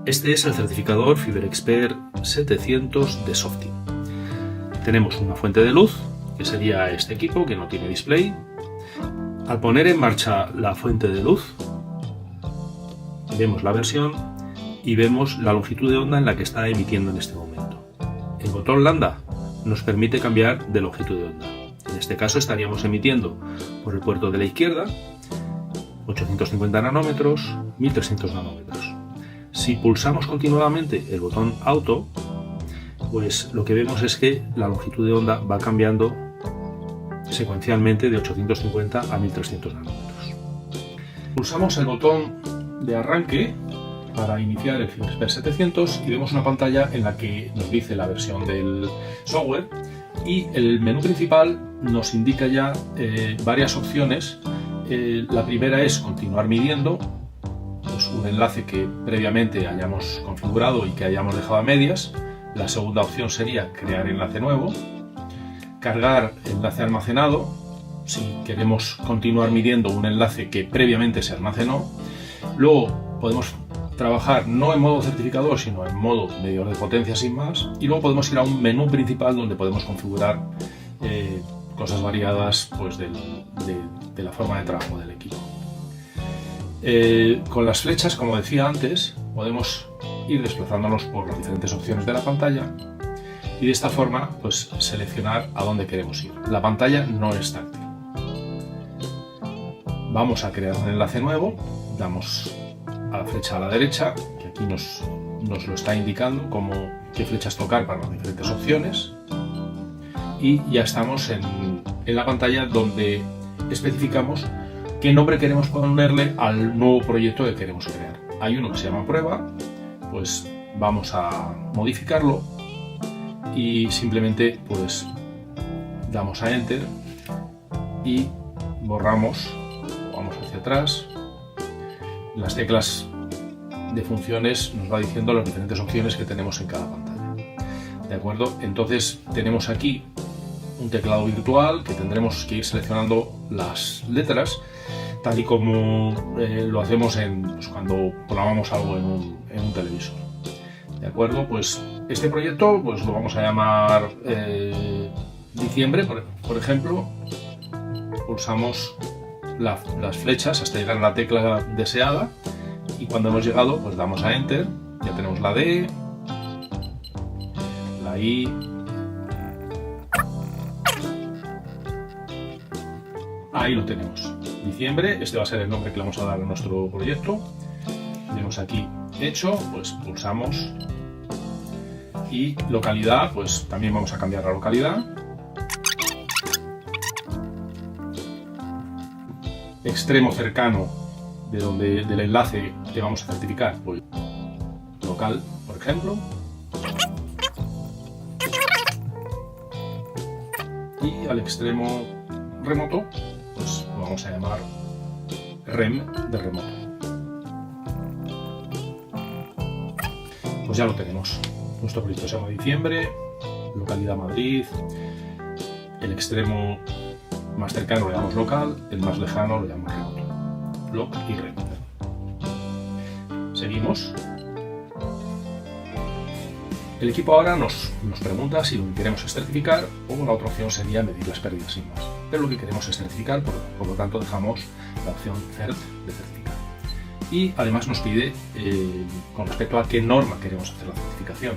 Este es el certificador FiberExpert 700 de Softin. Tenemos una fuente de luz, que sería este equipo, que no tiene display. Al poner en marcha la fuente de luz, vemos la versión y vemos la longitud de onda en la que está emitiendo en este momento. El botón lambda nos permite cambiar de longitud de onda. En este caso estaríamos emitiendo por el puerto de la izquierda 850 nanómetros, 1300 nanómetros. Si pulsamos continuamente el botón auto, pues lo que vemos es que la longitud de onda va cambiando secuencialmente de 850 a 1300 nanómetros. Pulsamos el botón de arranque para iniciar el FiberExpert 700 y vemos una pantalla en la que nos dice la versión del software, y el menú principal nos indica ya varias opciones. La primera es continuar midiendo, pues un enlace que previamente hayamos configurado y que hayamos dejado a medias. La segunda opción sería crear enlace nuevo, cargar enlace almacenado, si queremos continuar midiendo un enlace que previamente se almacenó. Luego podemos trabajar no en modo certificador, sino en modo medidor de potencia sin más, y luego podemos ir a un menú principal donde podemos configurar cosas variadas, pues de la forma de trabajo del equipo. Con las flechas, como decía antes, podemos ir desplazándonos por las diferentes opciones de la pantalla y de esta forma pues seleccionar a dónde queremos ir. La pantalla no es táctil. Vamos a crear un enlace nuevo, damos a la flecha a la derecha, que aquí nos lo está indicando como qué flechas tocar para las diferentes opciones, y ya estamos en la pantalla donde especificamos qué nombre queremos ponerle al nuevo proyecto que queremos crear. Hay uno que se llama prueba, pues vamos a modificarlo y simplemente pues damos a enter y borramos, vamos hacia atrás. Las teclas de funciones nos va diciendo las diferentes opciones que tenemos en cada pantalla. ¿De acuerdo? Entonces tenemos aquí un teclado virtual que tendremos que ir seleccionando las letras, tal y como lo hacemos pues, cuando programamos algo en un televisor. ¿De acuerdo? Pues este proyecto pues lo vamos a llamar diciembre, por ejemplo. Pulsamos las flechas hasta llegar a la tecla deseada y cuando hemos llegado pues damos a enter. Ya tenemos la D, la I, ahí lo tenemos, diciembre. Este va a ser el nombre que le vamos a dar a nuestro proyecto. Tenemos aquí hecho, pues pulsamos, y localidad, pues también vamos a cambiar la localidad. Extremo cercano del enlace que vamos a certificar, pues local, por ejemplo. Y al extremo remoto, pues lo vamos a llamar rem de remoto. Pues ya lo tenemos. Nuestro proyecto se llama diciembre, localidad Madrid, el extremo más cercano le damos local, el más lejano le damos remoto. Loc y remoto. Seguimos. El equipo ahora nos pregunta si lo que queremos es certificar, o la otra opción sería medir las pérdidas sin más. Pero lo que queremos es certificar, por lo tanto dejamos la opción Cert de certificar. Y además nos pide con respecto a qué norma queremos hacer la certificación.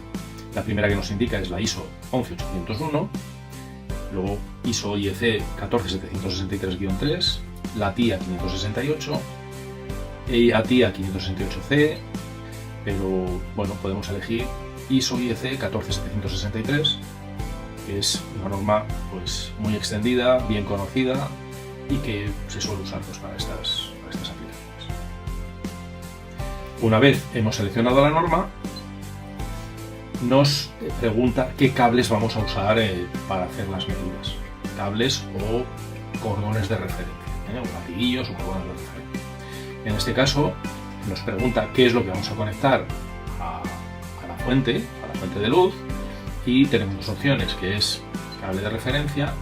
La primera que nos indica es la ISO 11801, luego ISO IEC 14763-3, la TIA 568, EIA-TIA 568C, pero bueno, podemos elegir ISO IEC 14763, que es una norma pues muy extendida, bien conocida y que se suele usar pues, para estas aplicaciones. Una vez hemos seleccionado la norma, nos pregunta qué cables vamos a usar para hacer las medidas. Cables o cordones de referencia, o latiguillos o cordones de referencia. En este caso nos pregunta qué es lo que vamos a conectar a la fuente de luz, y tenemos dos opciones, que es cable de referencia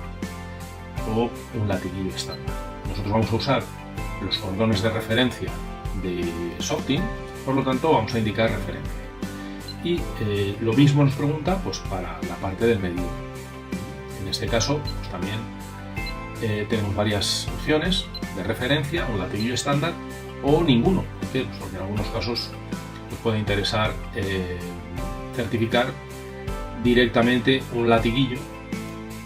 o un latiguillo estándar. Nosotros vamos a usar los cordones de referencia de Softin, Por lo tanto, vamos a indicar referencia. Y lo mismo nos pregunta pues, para la parte del medidor. En este caso, pues, también tenemos varias opciones de referencia, un latiguillo estándar o ninguno. ¿Por qué? Pues porque en algunos casos nos puede interesar certificar directamente un latiguillo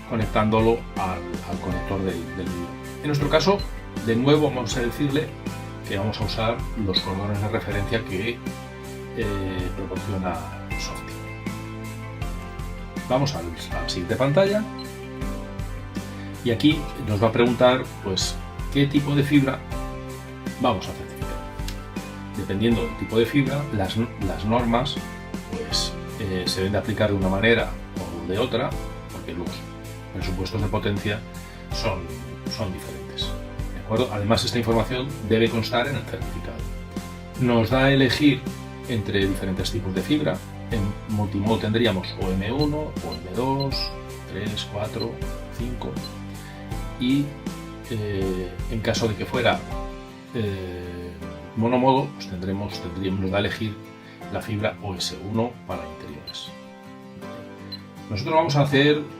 conectándolo al conector del medidor. En nuestro caso, de nuevo vamos a decirle que vamos a usar los cordones de referencia que proporciona Softium. Vamos a la siguiente pantalla y aquí nos va a preguntar pues qué tipo de fibra vamos a certificar. Dependiendo del tipo de fibra, las normas pues, se deben de aplicar de una manera o de otra, porque los presupuestos de potencia son diferentes. ¿De acuerdo? Además, esta información debe constar en el certificado. Nos da a elegir entre diferentes tipos de fibra. En multimodo tendríamos o M1, o M2, 3, 4, 5 y en caso de que fuera monomodo, pues tendríamos a elegir la fibra OS1 para interiores. Nosotros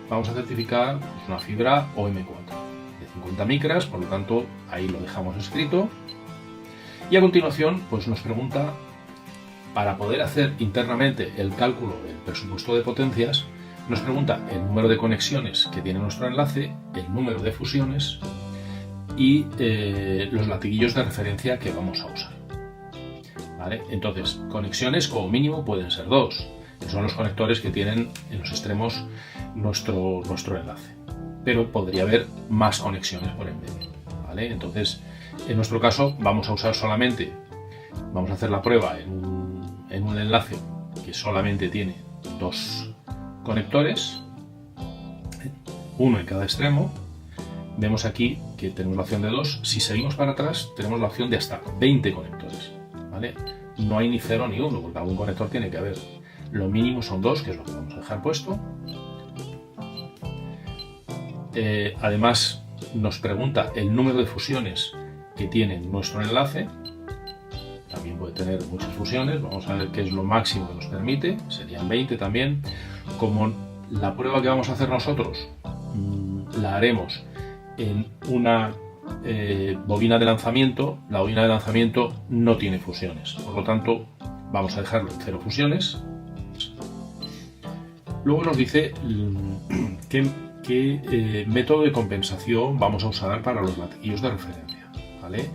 vamos a certificar pues, una fibra OM4 de 50 micras, por lo tanto ahí lo dejamos escrito. Y a continuación pues nos pregunta, para poder hacer internamente el cálculo del presupuesto de potencias, nos pregunta el número de conexiones que tiene nuestro enlace, el número de fusiones y los latiguillos de referencia que vamos a usar. ¿Vale? Entonces, conexiones como mínimo pueden ser 2, que son los conectores que tienen en los extremos nuestro enlace. Pero podría haber más conexiones por en medio. ¿Vale? Entonces, en nuestro caso vamos a usar solamente, vamos a hacer la prueba en un enlace que solamente tiene 2 conectores, uno en cada extremo. Vemos aquí que tenemos la opción de 2. Si seguimos para atrás, tenemos la opción de hasta 20 conectores. ¿Vale? No hay ni 0 ni 1, porque algún conector tiene que haber. Lo mínimo son 2, que es lo que vamos a dejar puesto. Además, nos pregunta el número de fusiones que tiene nuestro enlace. También puede tener muchas fusiones. Vamos a ver qué es lo máximo que nos permite. Serían 20 también. Como la prueba que vamos a hacer nosotros la haremos en una bobina de lanzamiento, la bobina de lanzamiento no tiene fusiones, por lo tanto vamos a dejarlo en 0 fusiones. Luego nos dice qué método de compensación vamos a usar para los latiguillos de referencia. ¿Vale?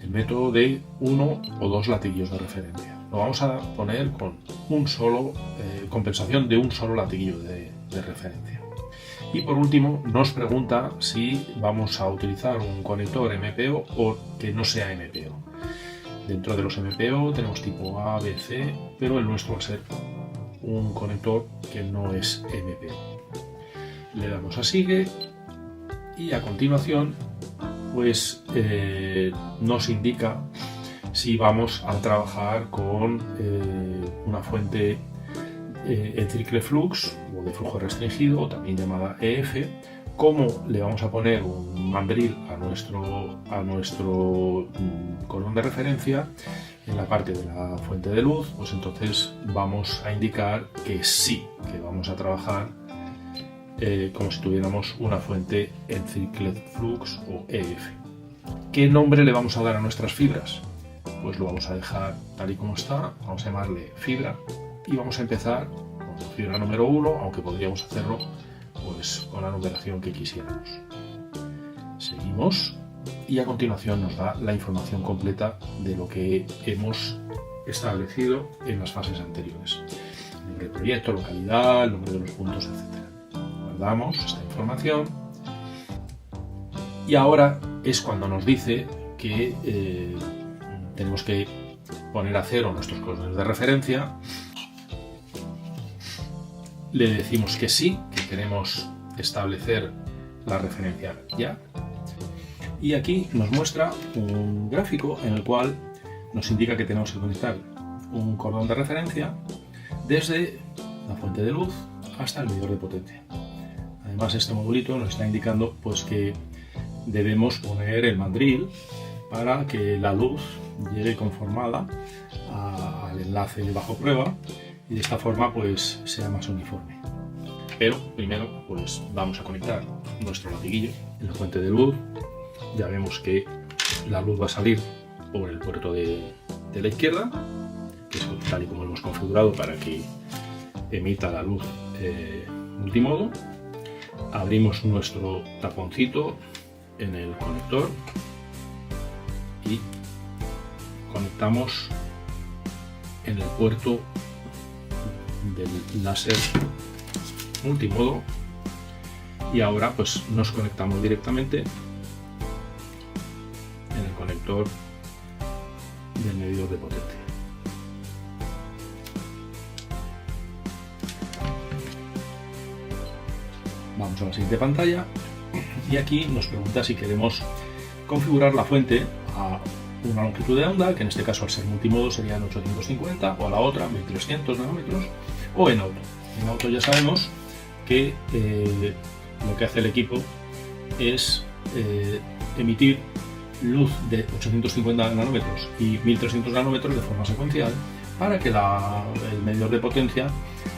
El método de 1 o 2 latiguillos de referencia. Lo vamos a poner con compensación de un solo latiguillo de referencia. Y por último nos pregunta si vamos a utilizar un conector MPO o que no sea MPO. Dentro de los MPO tenemos tipo A, B, C, pero el nuestro va a ser un conector que no es MPO. Le damos a sigue y a continuación pues nos indica si vamos a trabajar con una fuente en triple flux o de flujo restringido, o también llamada EF. Cómo le vamos a poner un mandril a nuestro cordón de referencia en la parte de la fuente de luz, pues entonces vamos a indicar que sí, que vamos a trabajar como si tuviéramos una fuente en triple flux o EF. ¿Qué nombre le vamos a dar a nuestras fibras? Pues lo vamos a dejar tal y como está, vamos a llamarle fibra y vamos a empezar con la fibra número 1, aunque podríamos hacerlo pues con la numeración que quisiéramos. Seguimos y a continuación nos da la información completa de lo que hemos establecido en las fases anteriores. El nombre del proyecto, localidad, el nombre de los puntos, etc. Guardamos esta información y ahora es cuando nos dice que tenemos que poner a 0 nuestros cordones de referencia. Le decimos que sí, que queremos establecer la referencia ya. Y aquí nos muestra un gráfico en el cual nos indica que tenemos que conectar un cordón de referencia desde la fuente de luz hasta el medidor de potencia. Además, este modulito nos está indicando pues, que debemos poner el mandril para que la luz llegue conformada al enlace bajo prueba y de esta forma pues sea más uniforme. Pero primero pues vamos a conectar nuestro latiguillo en la fuente de luz. Ya vemos que la luz va a salir por el puerto de la izquierda, que es tal y como lo hemos configurado para que emita la luz multimodo. Abrimos nuestro taponcito en el conector y conectamos en el puerto del láser multimodo, y ahora pues nos conectamos directamente en el conector del medidor de potencia. Vamos a la siguiente pantalla y aquí nos pregunta si queremos configurar la fuente a una longitud de onda, que en este caso al ser multimodo serían 850, o a la otra 1300 nanómetros, o en auto. En auto ya sabemos que lo que hace el equipo es emitir luz de 850 nanómetros y 1300 nanómetros de forma secuencial para que el medidor de potencia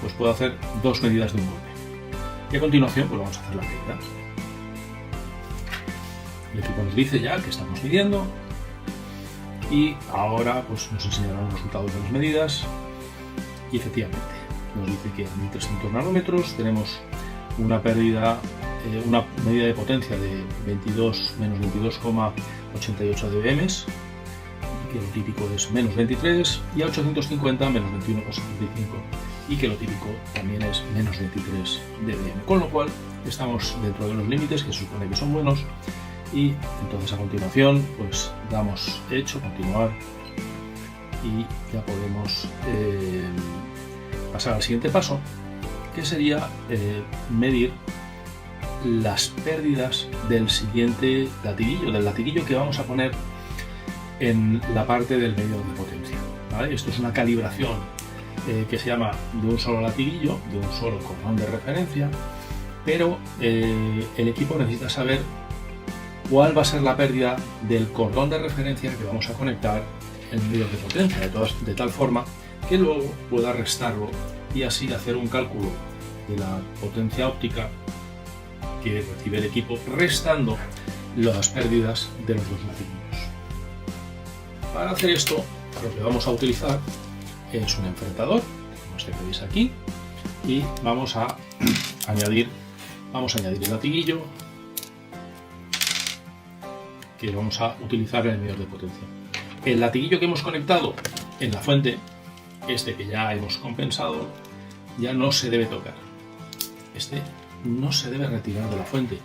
pues pueda hacer dos medidas de un golpe. Y a continuación pues vamos a hacer la medida. El equipo nos dice ya que estamos midiendo y ahora pues nos enseñará los resultados de las medidas, y efectivamente nos dice que a 1300 nanómetros tenemos una pérdida, una medida de potencia de menos 22,88 dBm, que lo típico es menos 23, y a 850 menos 21,75, y que lo típico también es menos 23 dBm, con lo cual estamos dentro de los límites que se supone que son buenos. Y entonces a continuación pues damos hecho, continuar, y ya podemos pasar al siguiente paso, que sería medir las pérdidas del siguiente latiguillo, del latiguillo que vamos a poner en la parte del medidor de potencia, ¿vale? Esto es una calibración que se llama de un solo latiguillo, de un solo cordón de referencia, pero el equipo necesita saber cuál va a ser la pérdida del cordón de referencia que vamos a conectar en el medidor de potencia, de tal forma que luego pueda restarlo y así hacer un cálculo de la potencia óptica que recibe el equipo, restando las pérdidas de los dos latiguillos. Para hacer esto, lo que vamos a utilizar es un enfrentador, como este que veis aquí, y vamos a añadir el latiguillo que vamos a utilizar en el medidor de potencia. El latiguillo que hemos conectado en la fuente, este que ya hemos compensado, ya no se debe tocar. Este no se debe retirar de la fuente.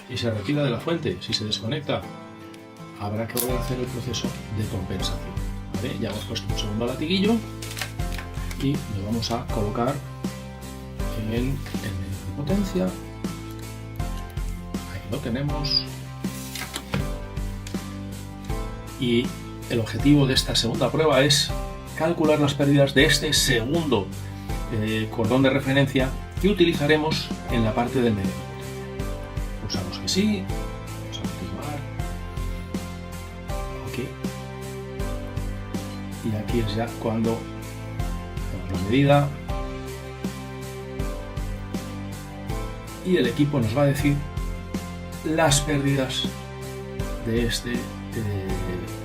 Si se retira de la fuente, si se desconecta, habrá que volver a hacer el proceso de compensación. ¿Vale? Ya hemos puesto un segundo latiguillo y lo vamos a colocar en el medidor de potencia. Ahí lo tenemos. Y el objetivo de esta segunda prueba es calcular las pérdidas de este segundo cordón de referencia que utilizaremos en la parte del medidor de potencia. Pulsamos que sí, vamos a continuar, ok, y aquí es ya cuando hacemos la medida y el equipo nos va a decir las pérdidas de este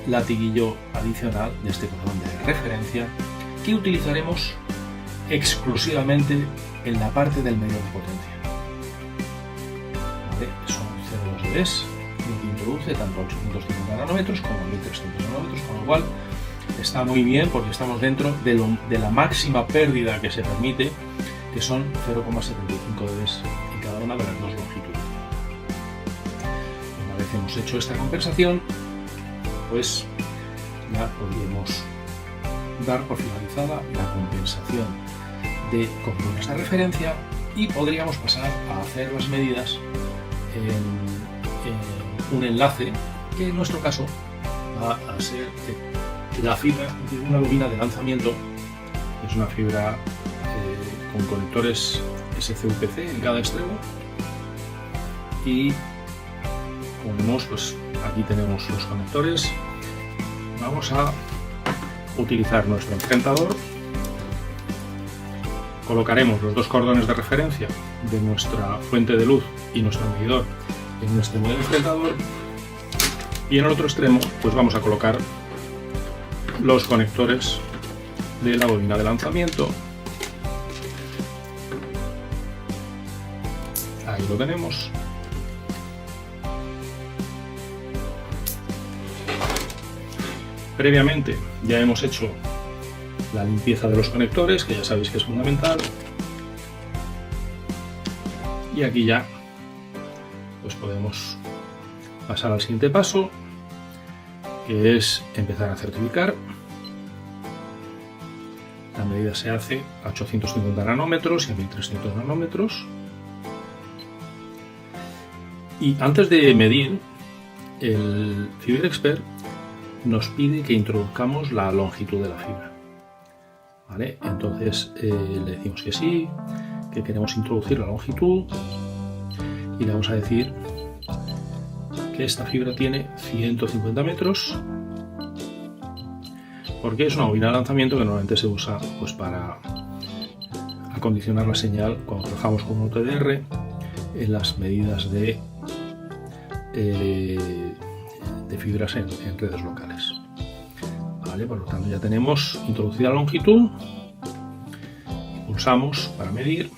latiguillo adicional, de este cordón de referencia, que utilizaremos exclusivamente en la parte del medidor de potencia. ¿Vale? Son 0,2 dBs, lo que introduce tanto a 850 nanómetros como a 1300 nanómetros, con lo cual está muy bien porque estamos dentro de la máxima pérdida que se permite, que son 0,75 dBs en cada una de las dos longitudes. Una vez hemos hecho esta compensación, pues ya podríamos dar por finalizada la compensación de cordones de referencia y podríamos pasar a hacer las medidas en un enlace que en nuestro caso va a ser la fibra de una bobina de lanzamiento, que es una fibra con conectores SCUPC en cada extremo, y como vemos pues aquí tenemos los conectores. Vamos a utilizar nuestro enfrentador. Colocaremos los dos cordones de referencia de nuestra fuente de luz y nuestro medidor en un extremo del enfrentador, y en el otro extremo pues vamos a colocar los conectores de la bobina de lanzamiento. Ahí lo tenemos. Previamente ya hemos hecho la limpieza de los conectores, que ya sabéis que es fundamental, y aquí ya pues podemos pasar al siguiente paso, que es empezar a certificar. La medida se hace a 850 nanómetros y a 1300 nanómetros. Y antes de medir, el FiberXpert nos pide que introduzcamos la longitud de la fibra. ¿Vale? Entonces le decimos que sí, que queremos introducir la longitud, y le vamos a decir que esta fibra tiene 150 metros, porque es una bobina de lanzamiento que normalmente se usa pues para acondicionar la señal cuando trabajamos con un TDR en las medidas de fibras en redes locales. Vale, por lo tanto ya tenemos introducida la longitud, pulsamos para medir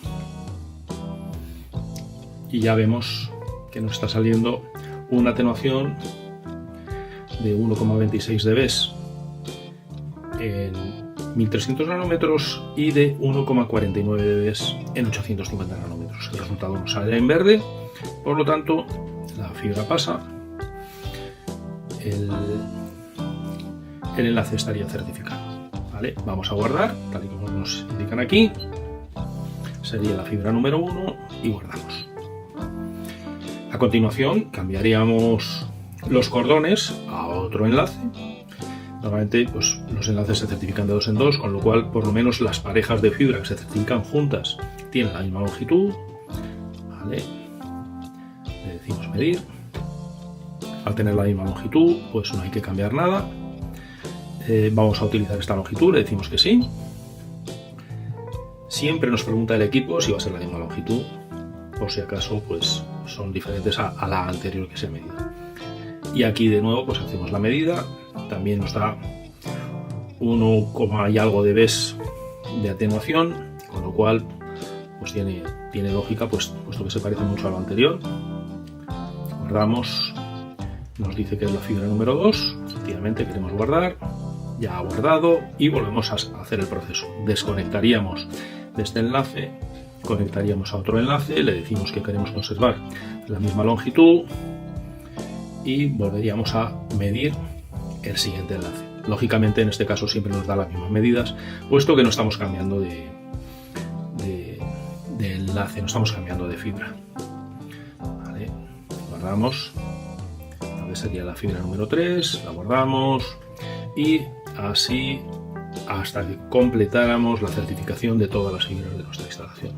y ya vemos que nos está saliendo una atenuación de 1,26 dB en 1300 nanómetros y de 1,49 dB en 850 nanómetros. El resultado nos sale en verde, por lo tanto la fibra pasa, el enlace estaría certificado. ¿Vale? Vamos a guardar, tal y como nos indican aquí. Sería la fibra número 1 y guardamos. A continuación cambiaríamos los cordones a otro enlace. Normalmente pues, los enlaces se certifican de 2 en 2, con lo cual por lo menos las parejas de fibra que se certifican juntas tienen la misma longitud. ¿Vale? Le decimos medir. Al tener la misma longitud pues no hay que cambiar nada. Vamos a utilizar esta longitud, le decimos que sí. Siempre nos pregunta el equipo si va a ser la misma longitud, por si acaso pues son diferentes a la anterior que se ha medido. Y aquí de nuevo pues hacemos la medida, también nos da 1, y algo dBs de atenuación, con lo cual pues tiene lógica, pues, puesto que se parece mucho a lo anterior. Guardamos, nos dice que es la fibra número 2, efectivamente queremos guardar. Ya ha guardado y volvemos a hacer el proceso. Desconectaríamos de este enlace, conectaríamos a otro enlace, le decimos que queremos conservar la misma longitud y volveríamos a medir el siguiente enlace. Lógicamente en este caso siempre nos da las mismas medidas, puesto que no estamos cambiando de enlace, no estamos cambiando de fibra. Vale, guardamos. Entonces sería la fibra número 3, la guardamos y así hasta que completáramos la certificación de todas las fibras de nuestra instalación.